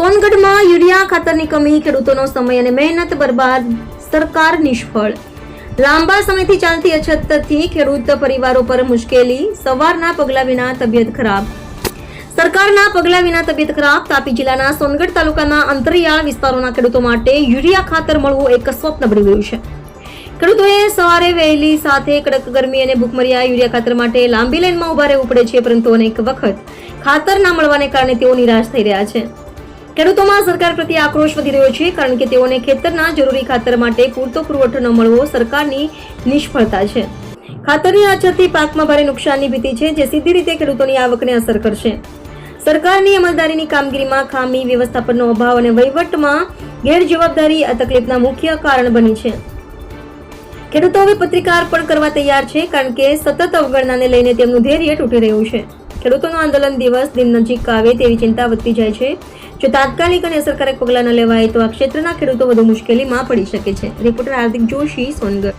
સોનગઢમાં urea ખાતરની કમી, ખેડૂતોનો સમય અને મહેનત બરબાદ, સરકાર નિષ્ફળ. લાંબા સમયથી ચાલતી અછતથી ખેડૂત પરિવારો પર મુશ્કેલી, સવારના પગલા વિના તબિયત ખરાબ. સરકારના પગલા વિના તબિયત ખરાબ. તાપી જિલ્લાના સોનગઢ તાલુકાના અંતરિયાળ વિસ્તારોના ખેડૂતો માટે યુરિયા ખાતર મળવું એક સ્વપ્ન બની ગયું છે. ખેડૂતોએ સવારે વહેલી સાથે કડક ગરમી અને ભૂખમર્યા યુરિયા ખાતર માટે લાંબી લાઈનમાં ઉભા રહેવું પડે છે, પરંતુ અનેક વખત ખાતર ના મળવાને કારણે તેઓ નિરાશ થઈ રહ્યા છે. ખેડૂતોમાં સરકાર પ્રત્યે આક્રોશ વધી રહ્યો છે, કારણ કે તેઓને ખેતરના જરૂરી ખાતર માટે પૂરતો પુરવઠો ન મળવો સરકારની નિષ્ફળતા છે. ખાતરની અછતથી પાકમાં ભારે નુકસાનની ભીતિ છે, જે સીધી રીતે ખેડૂતોની આવકને અસર કરશે. સરકારની અમલદારીની કામગીરીમાં ખામી, વ્યવસ્થાપનનો અભાવ અને વહીવટમાં ગેરજવાબદારી આ તકલીફના મુખ્ય કારણ બની છે. ખેડૂતો હવે પત્રિકા અર્પણ કરવા તૈયાર છે, કારણ કે સતત અવગણનાને લઈને તેમનું ધૈર્ય તૂટી રહ્યું છે. ખેડૂતોનું આંદોલન દિવસ દિન નજીક આવે તેવી ચિંતા વધતી જાય છે. જો તાત્કાલિક અને અસરકારક પગલાં ન લેવાય તો આ ક્ષેત્રના ખેડૂતો વધુ મુશ્કેલીમાં પડી શકે છે. રિપોર્ટર હાર્દિક જોશી, સોનગઢ.